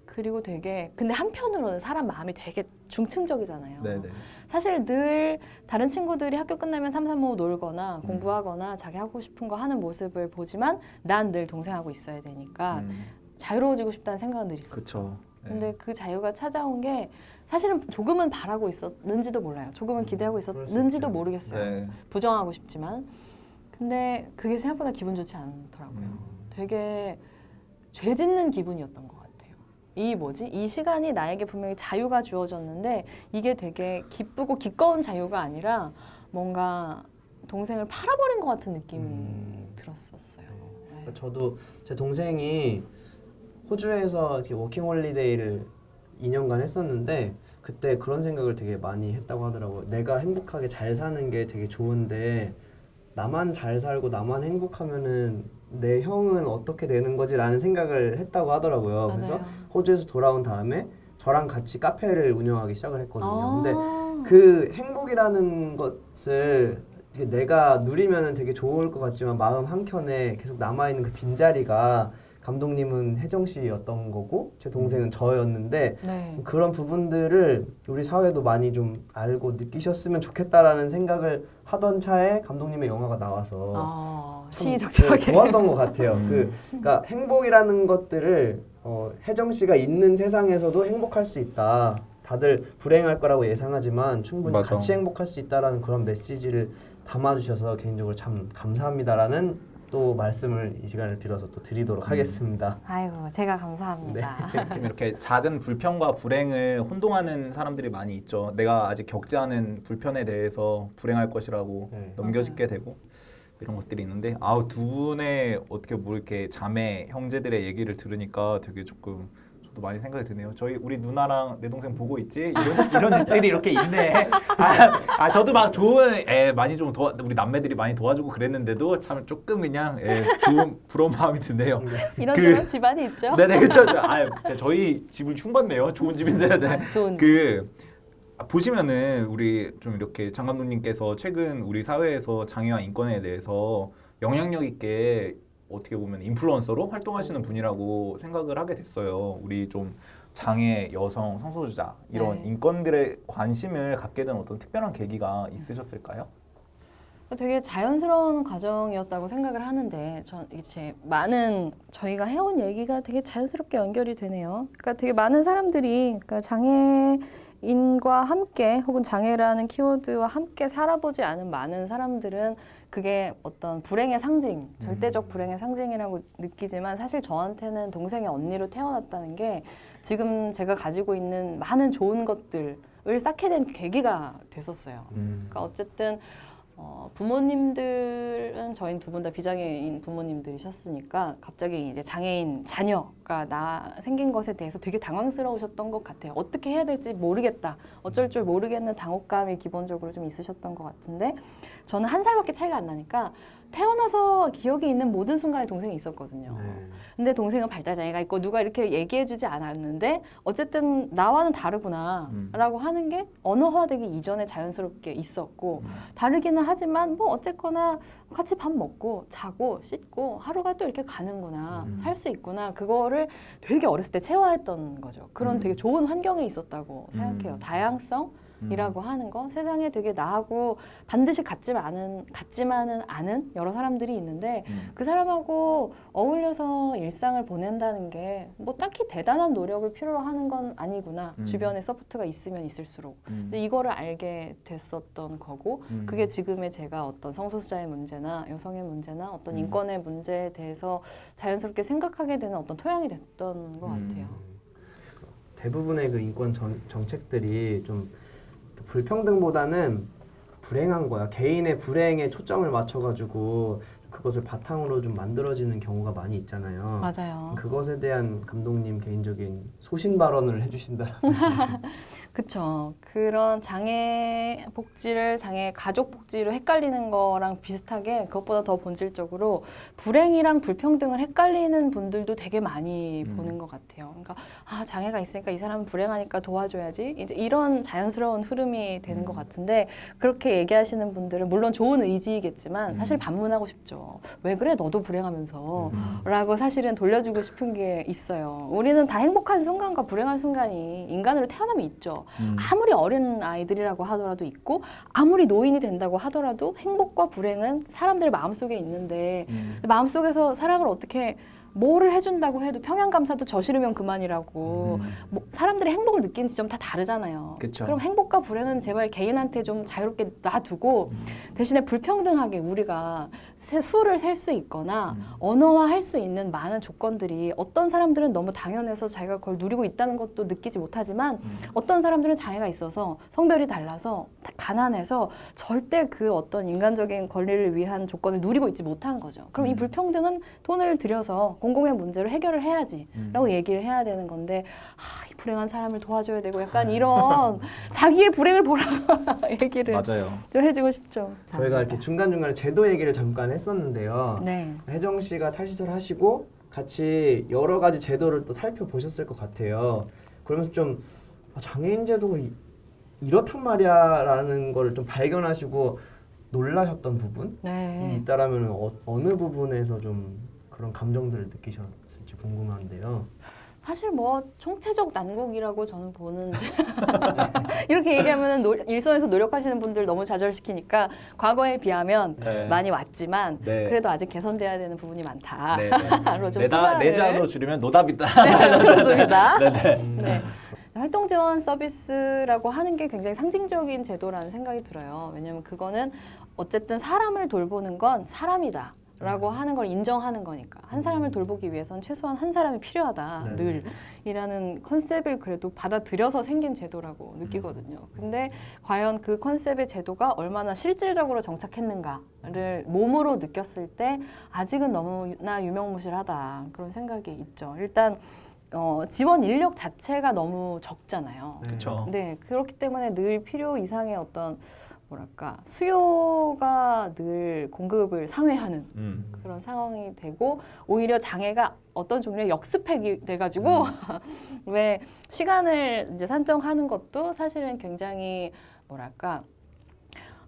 그리고 되게 근데 한편으로는 사람 마음이 되게 중층적이잖아요. 네네. 사실 늘 다른 친구들이 학교 끝나면 삼삼오오 놀거나 공부하거나 자기 하고 싶은 거 하는 모습을 보지만 난 늘 동생하고 있어야 되니까 자유로워지고 싶다는 생각은 늘 있었죠. 그렇죠. 근데 그 자유가 찾아온 게 사실은 조금은 바라고 있었는지도 몰라요. 조금은 기대하고 있었는지도 모르겠어요. 네. 부정하고 싶지만. 근데 그게 생각보다 기분 좋지 않더라고요. 되게 죄 짓는 기분이었던 것 같아요. 이 시간이 나에게 분명히 자유가 주어졌는데 이게 되게 기쁘고 기꺼운 자유가 아니라 뭔가 동생을 팔아버린 것 같은 느낌이 들었었어요. 네. 저도 제 동생이 호주에서 이렇게 워킹홀리데이를 2년간 했었는데 그때 그런 생각을 되게 많이 했다고 하더라고요. 내가 행복하게 잘 사는 게 되게 좋은데 나만 잘 살고 나만 행복하면은 내 형은 어떻게 되는 거지라는 생각을 했다고 하더라고요. 그래서 맞아요. 호주에서 돌아온 다음에 저랑 같이 카페를 운영하기 시작을 했거든요. 근데 아. 그 행복이라는 것을 이게 내가 누리면은 되게 좋을 것 같지만 마음 한켠에 계속 남아있는 그 빈자리가 감독님은 혜정 씨였던 거고 제 동생은 저였는데 네. 그런 부분들을 우리 사회도 많이 좀 알고 느끼셨으면 좋겠다라는 생각을 하던 차에 감독님의 영화가 나와서 참, 시의적절하게. 좋았던 것 같아요. 그러니까 행복이라는 것들을 혜정 씨가 있는 세상에서도 행복할 수 있다. 다들 불행할 거라고 예상하지만 충분히 맞아. 같이 행복할 수 있다라는 그런 메시지를 담아주셔서 개인적으로 참 감사합니다라는 또 말씀을 이 시간을 빌어서 또 드리도록 하겠습니다. 아이고 제가 감사합니다. 좀 이렇게 작은 불평과 불행을 혼동하는 사람들이 많이 있죠. 내가 아직 겪지 않은 불편에 대해서 불행할 것이라고 네. 넘겨짚게 되고 이런 것들이 있는데 아우 두 분의 어떻게 뭐 이렇게 자매 형제들의 얘기를 들으니까 되게 조금 저도 많이 생각이 드네요. 우리 누나랑 내 동생 보고 있지? 이런 집들이 이렇게 있네. 저도 막 좋은 많이 좀 우리 남매들이 많이 도와주고 그랬는데도 참 조금 그냥 좋은 부러운 마음이 드네요. 이런저런 집안이 있죠. 네네 그렇죠. 저희 집을 흉봤네요. 좋은 집인데. 네. 좋은. 보시면은 우리 좀 이렇게 장 감독님께서 최근 우리 사회에서 장애와 인권에 대해서 영향력 있게 어떻게 보면 인플루언서로 활동하시는 분이라고 생각을 하게 됐어요. 우리 좀 장애, 여성, 성소수자 이런 네. 인권들에 관심을 갖게 된 어떤 특별한 계기가 있으셨을까요? 되게 자연스러운 과정이었다고 생각을 하는데 이제 많은 저희가 해온 얘기가 되게 자연스럽게 연결이 되네요. 그러니까 되게 많은 사람들이 그러니까 장애인과 함께 혹은 장애라는 키워드와 함께 살아보지 않은 많은 사람들은 그게 어떤 불행의 상징, 절대적 불행의 상징이라고 느끼지만 사실 저한테는 동생의 언니로 태어났다는 게 지금 제가 가지고 있는 많은 좋은 것들을 쌓게 된 계기가 됐었어요. 그러니까 어쨌든 부모님들은 저희 두 분 다 비장애인 부모님들이셨으니까 갑자기 이제 장애인 자녀가 생긴 것에 대해서 되게 당황스러우셨던 것 같아요. 어떻게 해야 될지 모르겠다. 어쩔 줄 모르겠는 당혹감이 기본적으로 좀 있으셨던 것 같은데 저는 1살밖에 차이가 안 나니까 태어나서 기억에 있는 모든 순간에 동생이 있었거든요. 네. 근데 동생은 발달장애가 있고 누가 이렇게 얘기해주지 않았는데 어쨌든 나와는 다르구나 라고 하는 게 언어화되기 이전에 자연스럽게 있었고 다르기는 하지만 뭐 어쨌거나 같이 밥 먹고 자고 씻고 하루가 또 이렇게 가는구나 살 수 있구나 그거를 되게 어렸을 때 체화했던 거죠. 그런 되게 좋은 환경에 있었다고 생각해요. 다양성 이라고 하는 거 세상에 되게 나하고 반드시 같지만은 않은 여러 사람들이 있는데 그 사람하고 어울려서 일상을 보낸다는 게 뭐 딱히 대단한 노력을 필요로 하는 건 아니구나 주변에 서포트가 있으면 있을수록 이제 이거를 알게 됐었던 거고 그게 지금의 제가 어떤 성소수자의 문제나 여성의 문제나 어떤 인권의 문제에 대해서 자연스럽게 생각하게 되는 어떤 토양이 됐던 것 같아요. 대부분의 그 인권 정책들이 좀 불평등보다는 불행한 거야. 개인의 불행에 초점을 맞춰가지고 그것을 바탕으로 좀 만들어지는 경우가 많이 있잖아요. 맞아요. 그것에 대한 감독님 개인적인 소신 발언을 해주신다. 그쵸. 그런 장애 복지를 장애 가족 복지로 헷갈리는 거랑 비슷하게 그것보다 더 본질적으로 불행이랑 불평등을 헷갈리는 분들도 되게 많이 보는 것 같아요. 그러니까 장애가 있으니까 이 사람은 불행하니까 도와줘야지. 이제 이런 자연스러운 흐름이 되는 것 같은데 그렇게 얘기하시는 분들은 물론 좋은 의지이겠지만 사실 반문하고 싶죠. 왜 그래 너도 불행하면서 라고 사실은 돌려주고 싶은 게 있어요. 우리는 다 행복한 순간과 불행한 순간이 인간으로 태어나면 있죠. 아무리 어린 아이들이라고 하더라도 있고 아무리 노인이 된다고 하더라도 행복과 불행은 사람들 마음속에 있는데 마음속에서 사랑을 어떻게 뭐를 해준다고 해도 평양감사도 저시르면 그만이라고 뭐 사람들이 행복을 느끼는 지점 다 다르잖아요. 그쵸. 그럼 행복과 불행은 제발 개인한테 좀 자유롭게 놔두고 대신에 불평등하게 우리가 수를 셀 수 있거나 언어화할 수 있는 많은 조건들이 어떤 사람들은 너무 당연해서 자기가 그걸 누리고 있다는 것도 느끼지 못하지만 어떤 사람들은 장애가 있어서 성별이 달라서 가난해서 절대 그 어떤 인간적인 권리를 위한 조건을 누리고 있지 못한 거죠. 그럼 이 불평등은 돈을 들여서 공공의 문제로 해결을 해야지라고 얘기를 해야 되는 건데 이 불행한 사람을 도와줘야 되고 약간 이런 자기의 불행을 보라고 얘기를 맞아요. 좀 해주고 싶죠. 저희가 이렇게 중간중간에 제도 얘기를 잠깐 했었는데요. 네. 혜정 씨가 탈시설 하시고 같이 여러 가지 제도를 또 살펴보셨을 것 같아요. 그러면서 좀 장애인 제도가 이렇단 말이야라는 걸 좀 발견하시고 놀라셨던 부분이 네. 있다라면 어느 부분에서 좀 그런 감정들을 느끼셨을지 궁금한데요. 사실 뭐 총체적 난국이라고 저는 보는데 이렇게 얘기하면 일선에서 노력하시는 분들 너무 좌절시키니까 과거에 비하면 네. 많이 왔지만 네. 그래도 아직 개선돼야 되는 부분이 많다. 네, 로 좀 내자로 줄이면 노답이다. 네, 그렇습니다. 네네. 네. 활동 지원 서비스라고 하는 게 굉장히 상징적인 제도라는 생각이 들어요. 왜냐하면 그거는 어쨌든 사람을 돌보는 건 사람이다. 라고 하는 걸 인정하는 거니까 한 사람을 돌보기 위해선 최소한 한 사람이 필요하다 네. 늘이라는 컨셉을 그래도 받아들여서 생긴 제도라고 느끼거든요. 근데 과연 그 컨셉의 제도가 얼마나 실질적으로 정착했는가를 몸으로 느꼈을 때 아직은 너무나 유명무실하다 그런 생각이 있죠. 일단 지원 인력 자체가 너무 적잖아요. 그렇죠. 네, 그렇기 때문에 늘 필요 이상의 어떤 뭐랄까 수요가 늘 공급을 상회하는 그런 상황이 되고 오히려 장애가 어떤 종류의 역습팩이 돼가지고 왜 시간을 이제 산정하는 것도 사실은 굉장히 뭐랄까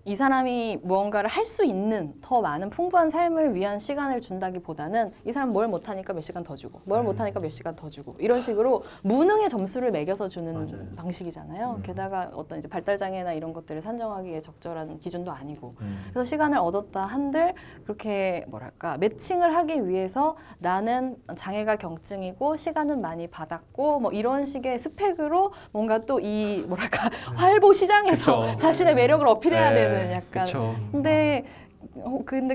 이 사람이 무언가를 할 수 있는 더 많은 풍부한 삶을 위한 시간을 준다기보다는 이 사람 뭘 못하니까 몇 시간 더 주고 뭘 못하니까 몇 시간 더 주고 이런 식으로 무능의 점수를 매겨서 주는 맞아요. 방식이잖아요. 게다가 어떤 이제 발달장애나 이런 것들을 산정하기에 적절한 기준도 아니고 그래서 시간을 얻었다 한들 그렇게 뭐랄까 매칭을 하기 위해서 나는 장애가 경증이고 시간은 많이 받았고 뭐 이런 식의 스펙으로 뭔가 또 이 뭐랄까 활보 시장에서 그쵸. 자신의 매력을 어필해야 네. 되는 약간 그쵸. 근데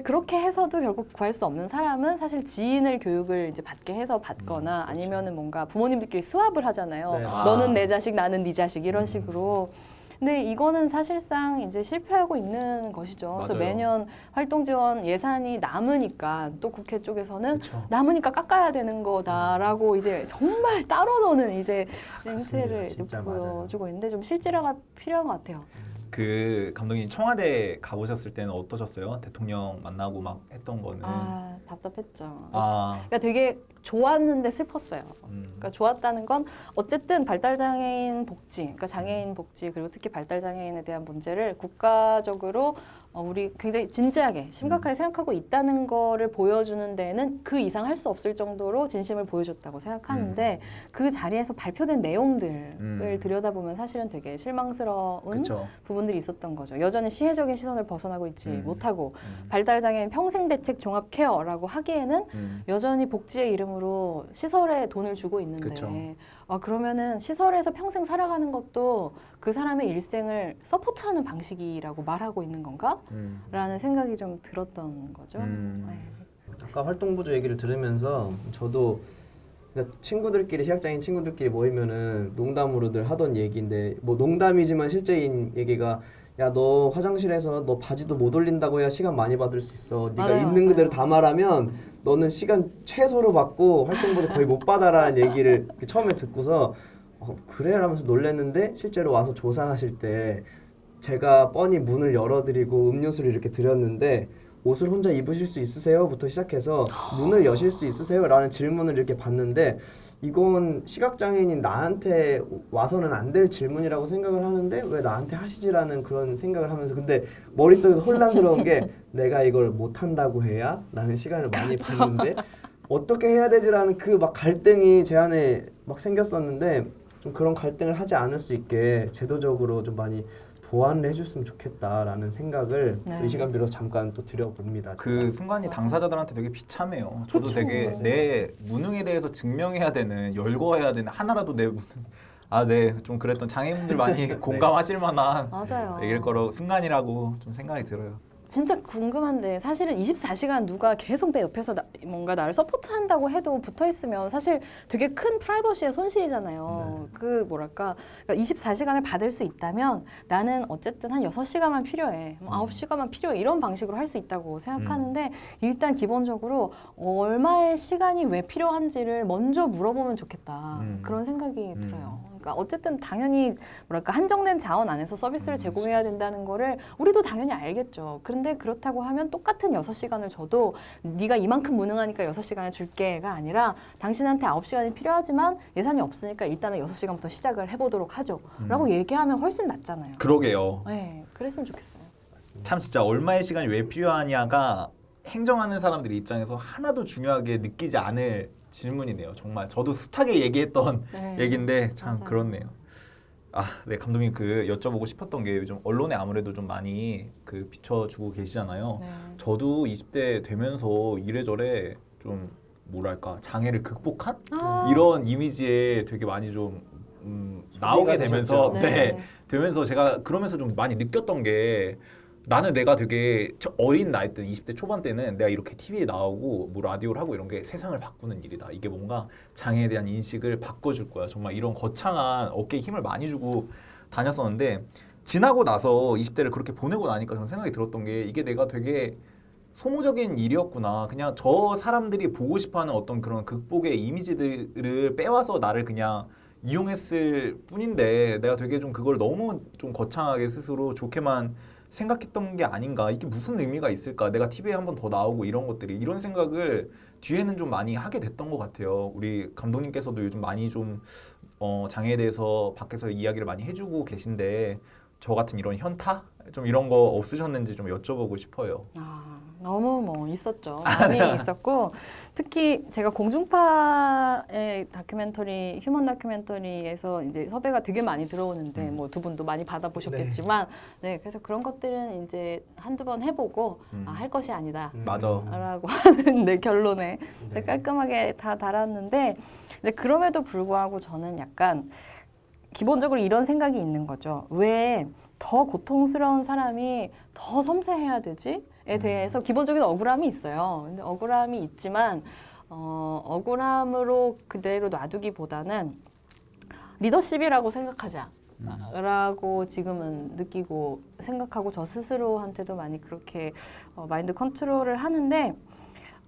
그렇게 해서도 결국 구할 수 없는 사람은 사실 지인을 교육을 이제 받게 해서 받거나 아니면은 뭔가 부모님들끼리 스왑을 하잖아요. 네. 너는 내 자식, 나는 네 자식 이런 식으로. 근데 이거는 사실상 이제 실패하고 있는 것이죠. 그래서 맞아요. 매년 활동 지원 예산이 남으니까 또 국회 쪽에서는 그쵸. 남으니까 깎아야 되는 거다라고 이제 정말 따로 노는 이제 행세를 이제 진짜 보여주고 있는데 좀 실질화가 필요한 것 같아요. 그 감독님 청와대 가보셨을 때는 어떠셨어요? 대통령 만나고 막 했던 거는. 아 답답했죠. 아, 그러니까 되게 좋았는데 슬펐어요. 그러니까 좋았다는 건 어쨌든 발달장애인 복지, 그러니까 장애인 복지 그리고 특히 발달장애인에 대한 문제를 국가적으로 우리 굉장히 진지하게 심각하게 생각하고 있다는 거를 보여주는 데는 그 이상 할 수 없을 정도로 진심을 보여줬다고 생각하는데 그 자리에서 발표된 내용들을 들여다보면 사실은 되게 실망스러운 그렇죠. 부분들이 있었던 거죠. 여전히 시혜적인 시선을 벗어나고 있지 못하고 발달장애인 평생대책 종합케어라고 하기에는 여전히 복지의 이름으로 시설에 돈을 주고 있는데 그쵸. 그러면은 시설에서 평생 살아가는 것도 그 사람의 일생을 서포트하는 방식이라고 말하고 있는 건가? 라는 생각이 좀 들었던 거죠. 네. 아까 활동부조 얘기를 들으면서 저도 그러니까 친구들끼리 시각장애인 친구들끼리 모이면은 농담으로들 하던 얘기인데 뭐 농담이지만 실제인 얘기가 야 너 화장실에서 너 바지도 못 올린다고 해야 시간 많이 받을 수 있어. 네가 맞아요, 있는 맞아요. 그대로 다 말하면 너는 시간 최소로 받고 활동부조 거의 못 받아라는 얘기를 처음에 듣고서 그래? 라면서 놀랐는데 실제로 와서 조사하실 때 제가 뻔히 문을 열어드리고 음료수를 이렇게 드렸는데 옷을 혼자 입으실 수 있으세요? 부터 시작해서 문을 여실 수 있으세요? 라는 질문을 이렇게 받는데 이건 시각장애인인 나한테 와서는 안 될 질문이라고 생각을 하는데 왜 나한테 하시지라는 그런 생각을 하면서 근데 머릿속에서 혼란스러운 게 내가 이걸 못한다고 해야? 라는 시간을 많이 봤는데 어떻게 해야 되지라는 그 막 갈등이 제 안에 막 생겼었는데 좀 그런 갈등을 하지 않을 수 있게 제도적으로 좀 많이 보완을 해줬으면 좋겠다라는 생각을 네. 이 시간 빌어서 잠깐 또 드려봅니다. 그 순간이 당사자들한테 되게 비참해요. 저도 그쵸, 되게 맞아요. 내 무능에 대해서 증명해야 되는, 열거해야 되는 하나라도 내 무능. 네, 좀 그랬던 장애인분들 많이 공감하실 만한 맞아요. 얘기일 거로 순간이라고 좀 생각이 들어요. 진짜 궁금한데 사실은 24시간 누가 계속 내 옆에서 뭔가 나를 서포트한다고 해도 붙어 있으면 사실 되게 큰 프라이버시의 손실이잖아요. 그 뭐랄까 그러니까 24시간을 받을 수 있다면 나는 어쨌든 한 6시간만 필요해. 뭐 9시간만 필요해. 이런 방식으로 할 수 있다고 생각하는데 일단 기본적으로 얼마의 시간이 왜 필요한지를 먼저 물어보면 좋겠다. 그런 생각이 들어요. 그러니까 어쨌든 당연히 뭐랄까 한정된 자원 안에서 서비스를 제공해야 된다는 거를 우리도 당연히 알겠죠. 그런데 그렇다고 하면 똑같은 6시간을 줘도 네가 이만큼 무능하니까 6시간을 줄게가 아니라 당신한테 9시간이 필요하지만 예산이 없으니까 일단은 6시간부터 시작을 해보도록 하죠. 라고 얘기하면 훨씬 낫잖아요. 그러게요. 네, 그랬으면 좋겠어요. 참 진짜 얼마의 시간이 왜 필요하냐가 행정하는 사람들 입장에서 하나도 중요하게 느끼지 않을 질문이네요. 정말 저도 숱하게 얘기했던 네. 얘기인데 참 맞아요. 그렇네요. 아, 네 감독님 그 여쭤보고 싶었던 게 요즘 언론에 아무래도 좀 많이 그 비춰주고 계시잖아요. 네. 저도 20대 되면서 이래저래 좀 뭐랄까 장애를 극복한 아. 이런 이미지에 되게 많이 좀 나오게 되면서 되셨죠. 네. 되면서 제가 그러면서 좀 많이 느꼈던 게 나는 내가 되게 어린 나이 때 20대 초반 때는 내가 이렇게 TV에 나오고 뭐 라디오를 하고 이런 게 세상을 바꾸는 일이다. 이게 뭔가 장애에 대한 인식을 바꿔줄 거야. 정말 이런 거창한 어깨에 힘을 많이 주고 다녔었는데 지나고 나서 20대를 그렇게 보내고 나니까 저는 생각이 들었던 게 이게 내가 되게 소모적인 일이었구나. 그냥 저 사람들이 보고 싶어하는 어떤 그런 극복의 이미지들을 빼와서 나를 그냥 이용했을 뿐인데 내가 되게 좀 그걸 너무 좀 거창하게 스스로 좋게만 생각했던 게 아닌가. 이게 무슨 의미가 있을까. 내가 TV에 한 번 더 나오고 이런 것들이 이런 생각을 뒤에는 좀 많이 하게 됐던 것 같아요. 우리 감독님께서도 요즘 많이 좀 장애에 대해서 밖에서 이야기를 많이 해주고 계신데 저 같은 이런 현타? 좀 이런 거 없으셨는지 좀 여쭤보고 싶어요. 아, 너무 뭐 있었죠. 많이 있었고 특히 제가 공중파의 다큐멘터리, 휴먼 다큐멘터리에서 이제 섭외가 되게 많이 들어오는데 뭐 두 분도 많이 받아보셨겠지만 네, 그래서 그런 것들은 이제 한두 번 해보고 아, 할 것이 아니다. 맞아. 라고 하는 내 결론에 이제 네. 깔끔하게 다 달았는데 이제 그럼에도 불구하고 저는 약간 기본적으로 이런 생각이 있는 거죠. 왜 더 고통스러운 사람이 더 섬세해야 되지?에 대해서 기본적인 억울함이 있어요. 근데 억울함이 있지만 억울함으로 그대로 놔두기보다는 리더십이라고 생각하자. 라고 지금은 느끼고 생각하고 저 스스로한테도 많이 그렇게 마인드 컨트롤을 하는데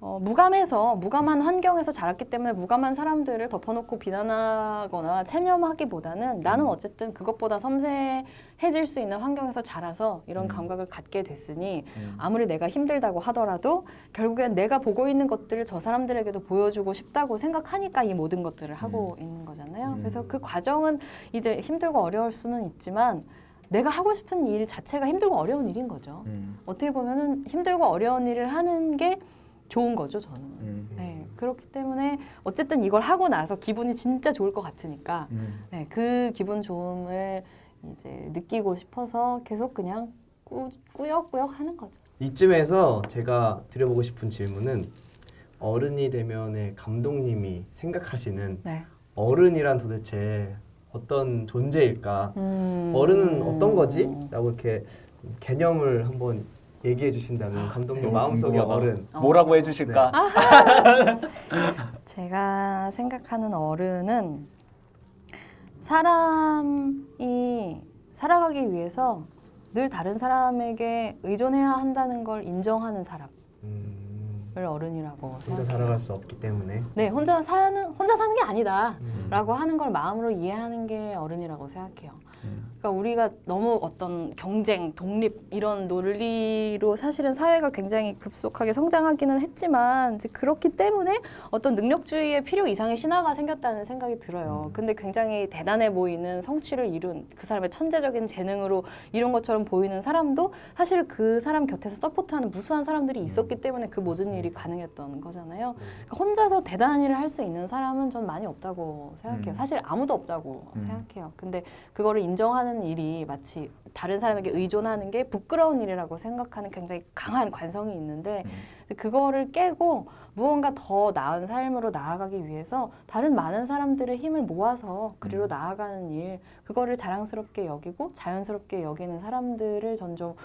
무감한 환경에서 자랐기 때문에 무감한 사람들을 덮어놓고 비난하거나 체념하기보다는 나는 어쨌든 그것보다 섬세해질 수 있는 환경에서 자라서 이런 감각을 갖게 됐으니 아무리 내가 힘들다고 하더라도 결국엔 내가 보고 있는 것들을 저 사람들에게도 보여주고 싶다고 생각하니까 이 모든 것들을 하고 있는 거잖아요. 그래서 그 과정은 이제 힘들고 어려울 수는 있지만 내가 하고 싶은 일 자체가 힘들고 어려운 일인 거죠. 어떻게 보면은 힘들고 어려운 일을 하는 게 좋은 거죠, 저는. 네, 그렇기 때문에 어쨌든 이걸 하고 나서 기분이 진짜 좋을 것 같으니까 네, 그 기분 좋음을 이제 느끼고 싶어서 계속 그냥 꾸역꾸역 하는 거죠. 이쯤에서 제가 드려보고 싶은 질문은 어른이 되면의 감독님이 생각하시는 네. 어른이란 도대체 어떤 존재일까? 어른은 어떤 거지? 라고 이렇게 개념을 한번 얘기해 주신다면 감독님 너무 마음속의 궁금하다. 어른 뭐라고 해주실까? 제가 생각하는 어른은 사람이 살아가기 위해서 늘 다른 사람에게 의존해야 한다는 걸 인정하는 사람을 어른이라고 혼자 생각해요. 살아갈 수 없기 때문에 네, 혼자 사는 게 아니다라고 하는 걸 마음으로 이해하는 게 어른이라고 생각해요. 그러니까 우리가 너무 어떤 경쟁, 독립 이런 논리로 사실은 사회가 굉장히 급속하게 성장하기는 했지만 이제 그렇기 때문에 어떤 능력주의의 필요 이상의 신화가 생겼다는 생각이 들어요. 근데 굉장히 대단해 보이는 성취를 이룬 그 사람의 천재적인 재능으로 이런 것처럼 보이는 사람도 사실 그 사람 곁에서 서포트하는 무수한 사람들이 있었기 때문에 그 모든 일이 가능했던 거잖아요. 그러니까 혼자서 대단한 일을 할 수 있는 사람은 전 많이 없다고 생각해요. 사실 아무도 없다고 생각해요. 근데 그거를 인정하는 일이 마치 다른 사람에게 의존하는 게 부끄러운 일이라고 생각하는 굉장히 강한 관성이 있는데 그거를 깨고 무언가 더 나은 삶으로 나아가기 위해서 다른 많은 사람들의 힘을 모아서 그리로 나아가는 일, 그거를 자랑스럽게 여기고 자연스럽게 여기는 사람들을 전 좀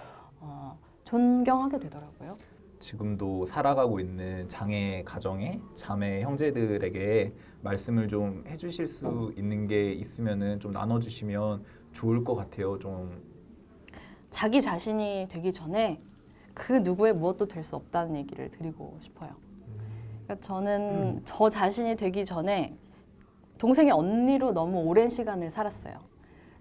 존경하게 되더라고요. 지금도 살아가고 있는 장애 가정의 자매 형제들에게 말씀을 좀 해주실 수 있는 게 있으면은 좀 나눠주시면 좋을 것 같아요. 좀 자기 자신이 되기 전에 그 누구의 무엇도 될 수 없다는 얘기를 드리고 싶어요. 그러니까 저는 저 자신이 되기 전에 동생의 언니로 너무 오랜 시간을 살았어요.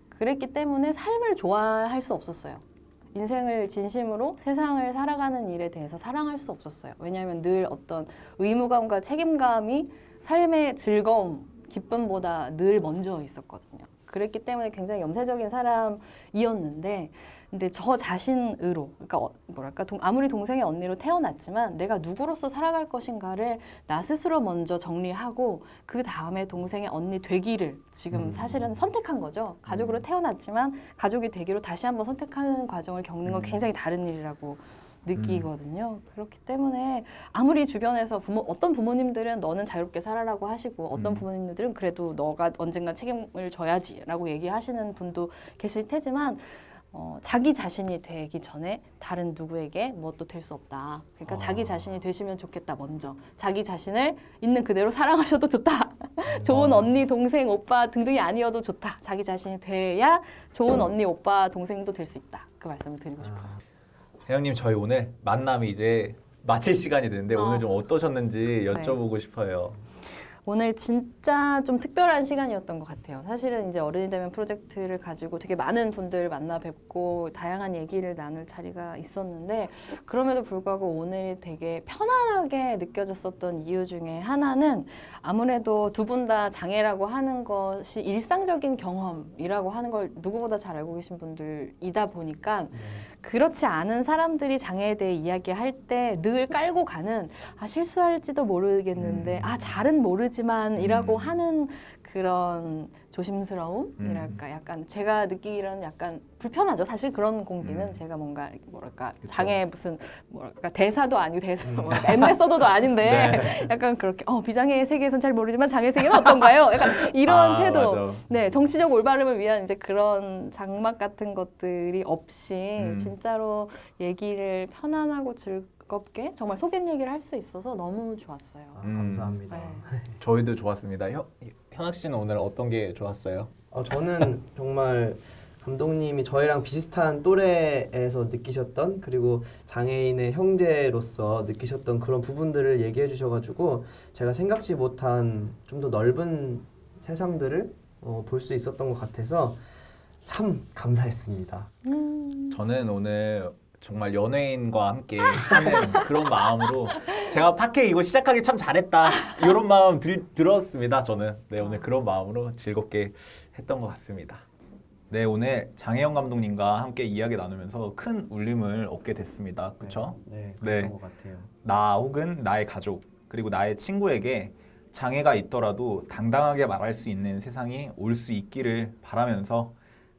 그랬기 때문에 삶을 좋아할 수 없었어요. 인생을 진심으로 세상을 살아가는 일에 대해서 사랑할 수 없었어요. 왜냐하면 늘 어떤 의무감과 책임감이 삶의 즐거움, 기쁨보다 늘 먼저 있었거든요. 그랬기 때문에 굉장히 염세적인 사람이었는데, 근데 저 자신으로, 그러니까 뭐랄까, 아무리 동생의 언니로 태어났지만 내가 누구로서 살아갈 것인가를 나 스스로 먼저 정리하고 그 다음에 동생의 언니 되기를 지금 사실은 선택한 거죠. 가족으로 태어났지만 가족이 되기로 다시 한번 선택하는 과정을 겪는 건 굉장히 다른 일이라고 느끼거든요. 그렇기 때문에 아무리 주변에서 어떤 부모님들은 너는 자유롭게 살아라고 하시고 어떤 부모님들은 그래도 너가 언젠가 책임을 져야지라고 얘기하시는 분도 계실 테지만 자기 자신이 되기 전에 다른 누구에게 무엇도 될 수 없다. 그러니까 자기 자신이 되시면 좋겠다. 먼저 자기 자신을 있는 그대로 사랑하셔도 좋다. 좋은 언니, 동생, 오빠 등등이 아니어도 좋다. 자기 자신이 돼야 좋은 언니, 오빠, 동생도 될 수 있다. 그 말씀을 드리고 싶어요. 세영님, 저희 오늘 만남이 이제 마칠 시간이 됐는데 오늘 좀 어떠셨는지 여쭤보고 싶어요. 오늘 진짜 좀 특별한 시간이었던 것 같아요. 사실은 이제 어른이 되면 프로젝트를 가지고 되게 많은 분들 만나 뵙고 다양한 얘기를 나눌 자리가 있었는데, 그럼에도 불구하고 오늘이 되게 편안하게 느껴졌었던 이유 중에 하나는 아무래도 두 분 다 장애라고 하는 것이 일상적인 경험이라고 하는 걸 누구보다 잘 알고 계신 분들이다 보니까 그렇지 않은 사람들이 장애에 대해 이야기할 때 늘 깔고 가는 실수할지도 모르겠는데 잘은 모르지만 이라고 하는 그런 조심스러움이랄까, 약간 제가 느끼기로는 약간 불편하죠. 사실 그런 공기는 제가 뭔가 뭐랄까 장애 무슨 뭐랄까 대사도 아니고 엠베서더도 아닌데 네. 약간 그렇게 비장애의 세계에선 잘 모르지만 장애 세계는 어떤가요? 약간 이런 태도. 맞아. 네, 정치적 올바름을 위한 이제 그런 장막 같은 것들이 없이 진짜로 얘기를 편안하고 즐겁게 정말 속인 얘기를 할 수 있어서 너무 좋았어요. 감사합니다. 네. 저희도 좋았습니다. 현학 씨는 오늘 어떤 게 좋았어요? 저는 정말 감독님이 저희랑 비슷한 또래에서 느끼셨던, 그리고 장애인의 형제로서 느끼셨던 그런 부분들을 얘기해 주셔가지고 제가 생각지 못한 좀 더 넓은 세상들을 볼 수 있었던 것 같아서 참 감사했습니다. 저는 오늘 정말 연예인과 함께 하는 그런 마음으로 제가 팟캐 이거 시작하기 참 잘했다 이런 마음 들었습니다. 저는 오늘 그런 마음으로 즐겁게 했던 것 같습니다. 네, 오늘 장혜영 감독님과 함께 이야기 나누면서 큰 울림을 얻게 됐습니다. 그렇죠? 네, 네. 그런 것 같아요. 나 혹은 나의 가족 그리고 나의 친구에게 장애가 있더라도 당당하게 말할 수 있는 세상이 올 수 있기를 바라면서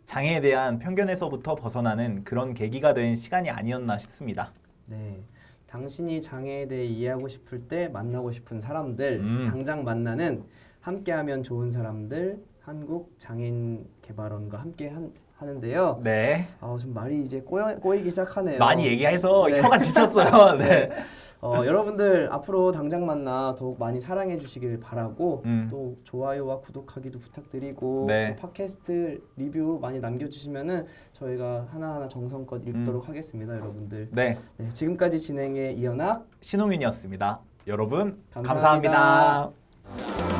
장애에 대한 편견에서부터 벗어나는 그런 계기가 된 시간이 아니었나 싶습니다. 네, 당신이 장애에 대해 이해하고 싶을 때 만나고 싶은 사람들, 당장 만나는 함께하면 좋은 사람들 한국장애인개발원과 함께 하는데요. 네. 좀 말이 이제 꼬이기 시작하네요. 많이 얘기해서 네. 혀가 지쳤어요. 네. 여러분들 앞으로 당장 만나 더욱 많이 사랑해 주시길 바라고 또 좋아요와 구독하기도 부탁드리고 네. 또 팟캐스트 리뷰 많이 남겨주시면은 저희가 하나하나 정성껏 읽도록 하겠습니다, 여러분들. 네. 네, 지금까지 진행의 이현학, 신홍윤이었습니다. 여러분 감사합니다. 감사합니다.